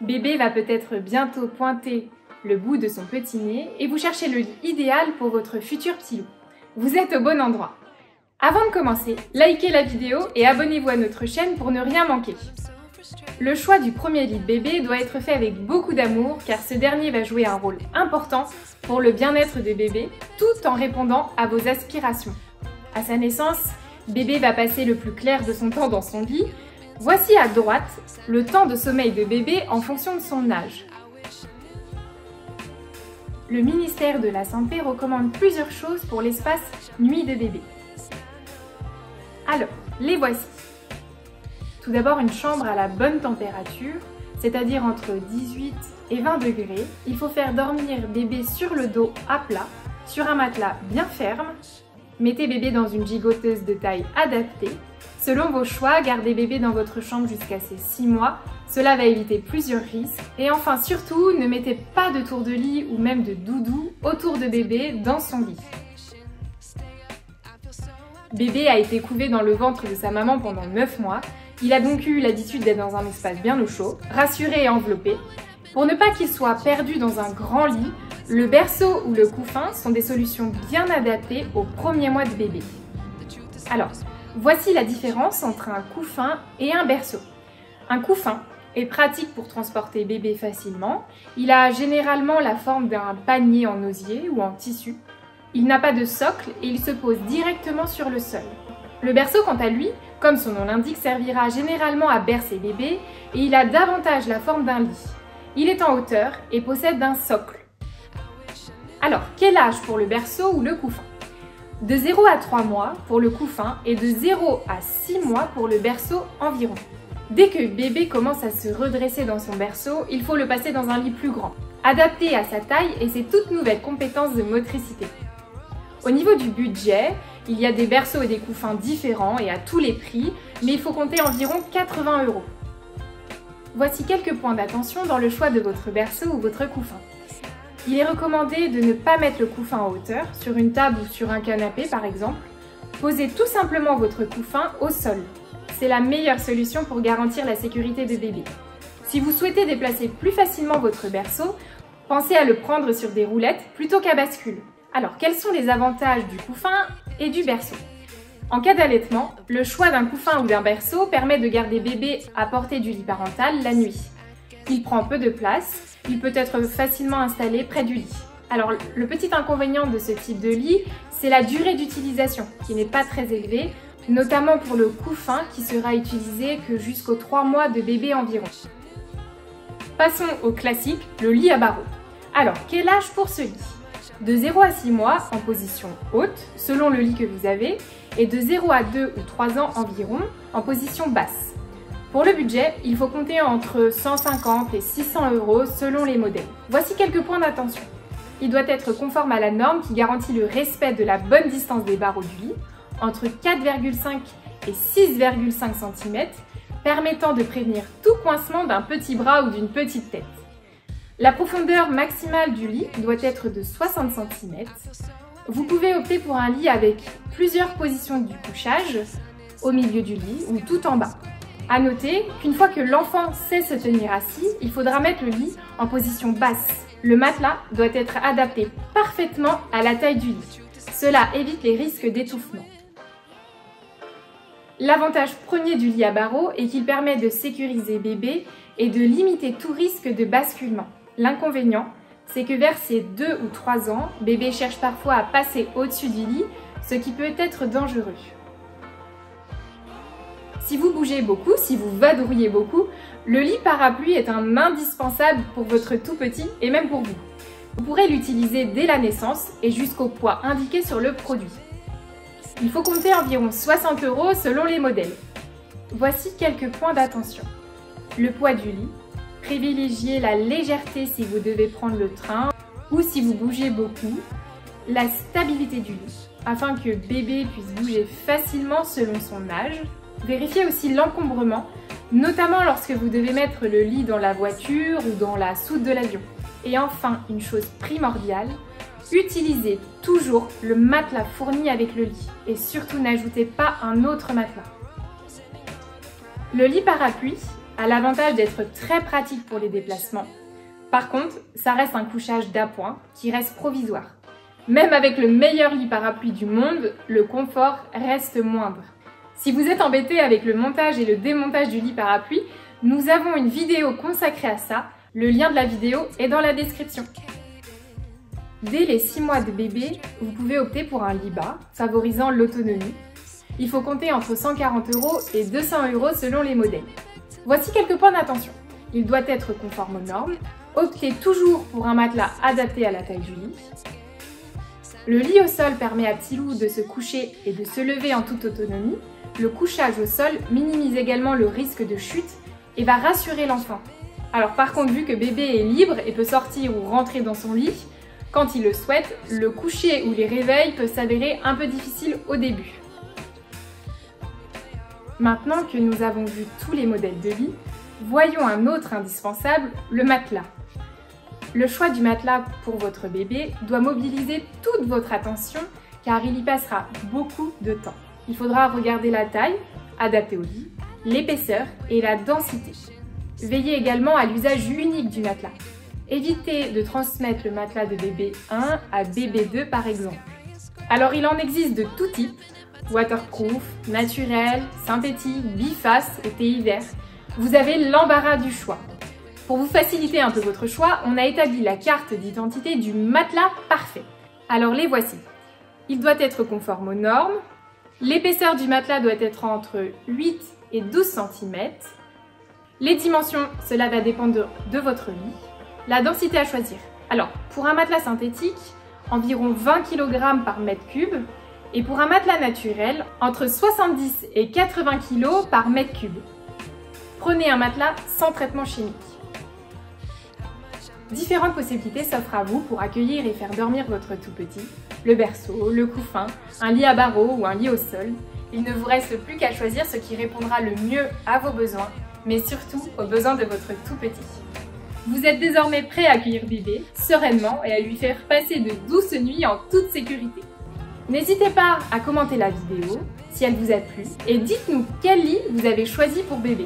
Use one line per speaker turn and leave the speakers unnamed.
Bébé va peut-être bientôt pointer le bout de son petit nez et vous cherchez le lit idéal pour votre futur petit loup. Vous êtes au bon endroit. Avant de commencer, likez la vidéo et abonnez-vous à notre chaîne pour ne rien manquer. Le choix du premier lit de bébé doit être fait avec beaucoup d'amour car ce dernier va jouer un rôle important pour le bien-être de bébé tout en répondant à vos aspirations. À sa naissance, bébé va passer le plus clair de son temps dans son lit. Voici à droite le temps de sommeil de bébé en fonction de son âge. Le ministère de la Santé recommande plusieurs choses pour l'espace nuit de bébé. Alors, les voici. Tout d'abord, une chambre à la bonne température, c'est-à-dire entre 18 et 20 degrés. Il faut faire dormir bébé sur le dos à plat, sur un matelas bien ferme. Mettez bébé dans une gigoteuse de taille adaptée. Selon vos choix, gardez bébé dans votre chambre jusqu'à ses 6 mois. Cela va éviter plusieurs risques. Et enfin, surtout, ne mettez pas de tour de lit ou même de doudou autour de bébé dans son lit. Bébé a été couvé dans le ventre de sa maman pendant 9 mois. Il a donc eu l'habitude d'être dans un espace bien au chaud, rassuré et enveloppé. Pour ne pas qu'il soit perdu dans un grand lit, le berceau ou le couffin sont des solutions bien adaptées aux premiers mois de bébé. Alors, voici la différence entre un couffin et un berceau. Un couffin est pratique pour transporter bébé facilement. Il a généralement la forme d'un panier en osier ou en tissu. Il n'a pas de socle et il se pose directement sur le sol. Le berceau, quant à lui, comme son nom l'indique, servira généralement à bercer bébé et il a davantage la forme d'un lit. Il est en hauteur et possède un socle. Alors, quel âge pour le berceau ou le couffin? De 0 à 3 mois pour le couffin et de 0 à 6 mois pour le berceau environ. Dès que bébé commence à se redresser dans son berceau, il faut le passer dans un lit plus grand, adapté à sa taille et ses toutes nouvelles compétences de motricité. Au niveau du budget, il y a des berceaux et des couffins différents et à tous les prix, mais il faut compter environ 80 €. Voici quelques points d'attention dans le choix de votre berceau ou votre couffin. Il est recommandé de ne pas mettre le couffin en hauteur, sur une table ou sur un canapé par exemple. Posez tout simplement votre couffin au sol. C'est la meilleure solution pour garantir la sécurité de bébé. Si vous souhaitez déplacer plus facilement votre berceau, pensez à le prendre sur des roulettes plutôt qu'à bascule. Alors, quels sont les avantages du couffin et du berceau? En cas d'allaitement, le choix d'un couffin ou d'un berceau permet de garder bébé à portée du lit parental la nuit. Il prend peu de place, il peut être facilement installé près du lit. Alors, le petit inconvénient de ce type de lit, c'est la durée d'utilisation, qui n'est pas très élevée, notamment pour le couffin qui sera utilisé que jusqu'aux 3 mois de bébé environ. Passons au classique, le lit à barreaux. Alors, quel âge pour ce lit? De 0 à 6 mois en position haute, selon le lit que vous avez, et de 0 à 2 ou 3 ans environ en position basse. Pour le budget, il faut compter entre 150 et 600 € selon les modèles. Voici quelques points d'attention. Il doit être conforme à la norme qui garantit le respect de la bonne distance des barreaux du lit, entre 4,5 et 6,5 cm, permettant de prévenir tout coincement d'un petit bras ou d'une petite tête. La profondeur maximale du lit doit être de 60 cm. Vous pouvez opter pour un lit avec plusieurs positions du couchage, au milieu du lit ou tout en bas. À noter qu'une fois que l'enfant sait se tenir assis, il faudra mettre le lit en position basse. Le matelas doit être adapté parfaitement à la taille du lit. Cela évite les risques d'étouffement. L'avantage premier du lit à barreaux est qu'il permet de sécuriser bébé et de limiter tout risque de basculement. L'inconvénient, c'est que vers ses 2 ou 3 ans, bébé cherche parfois à passer au-dessus du lit, ce qui peut être dangereux. Si vous bougez beaucoup, si vous vadrouillez beaucoup, le lit parapluie est un indispensable pour votre tout petit et même pour vous. Vous pourrez l'utiliser dès la naissance et jusqu'au poids indiqué sur le produit. Il faut compter environ 60 € selon les modèles. Voici quelques points d'attention. Le poids du lit. Privilégiez la légèreté si vous devez prendre le train ou si vous bougez beaucoup. La stabilité du lit, afin que bébé puisse bouger facilement selon son âge. Vérifiez aussi l'encombrement, notamment lorsque vous devez mettre le lit dans la voiture ou dans la soute de l'avion. Et enfin, une chose primordiale, utilisez toujours le matelas fourni avec le lit et surtout n'ajoutez pas un autre matelas. Le lit parapluie a l'avantage d'être très pratique pour les déplacements. Par contre, ça reste un couchage d'appoint qui reste provisoire. Même avec le meilleur lit parapluie du monde, le confort reste moindre. Si vous êtes embêté avec le montage et le démontage du lit parapluie, nous avons une vidéo consacrée à ça. Le lien de la vidéo est dans la description. Dès les 6 mois de bébé, vous pouvez opter pour un lit bas, favorisant l'autonomie. Il faut compter entre 140 € et 200 € selon les modèles. Voici quelques points d'attention. Il doit être conforme aux normes. Optez toujours pour un matelas adapté à la taille du lit. Le lit au sol permet à Petit Loup de se coucher et de se lever en toute autonomie. Le couchage au sol minimise également le risque de chute et va rassurer l'enfant. Alors par contre, vu que bébé est libre et peut sortir ou rentrer dans son lit, quand il le souhaite, le coucher ou les réveils peuvent s'avérer un peu difficiles au début. Maintenant que nous avons vu tous les modèles de lit, voyons un autre indispensable, le matelas. Le choix du matelas pour votre bébé doit mobiliser toute votre attention car il y passera beaucoup de temps. Il faudra regarder la taille, adaptée au lit, l'épaisseur et la densité. Veillez également à l'usage unique du matelas. Évitez de transmettre le matelas de bébé 1 à bébé 2 par exemple. Alors il en existe de tout type, waterproof, naturel, synthétique, biface et thé hiver. Vous avez l'embarras du choix. Pour vous faciliter un peu votre choix, on a établi la carte d'identité du matelas parfait. Alors les voici. Il doit être conforme aux normes. L'épaisseur du matelas doit être entre 8 et 12 cm. Les dimensions, cela va dépendre de votre lit. La densité à choisir. Alors, pour un matelas synthétique, environ 20 kg par mètre cube. Et pour un matelas naturel, entre 70 et 80 kg par mètre cube. Prenez un matelas sans traitement chimique. Différentes possibilités s'offrent à vous pour accueillir et faire dormir votre tout petit. Le berceau, le couffin, un lit à barreaux ou un lit au sol. Il ne vous reste plus qu'à choisir ce qui répondra le mieux à vos besoins, mais surtout aux besoins de votre tout petit. Vous êtes désormais prêt à accueillir bébé sereinement et à lui faire passer de douces nuits en toute sécurité. N'hésitez pas à commenter la vidéo si elle vous a plu et dites-nous quel lit vous avez choisi pour bébé.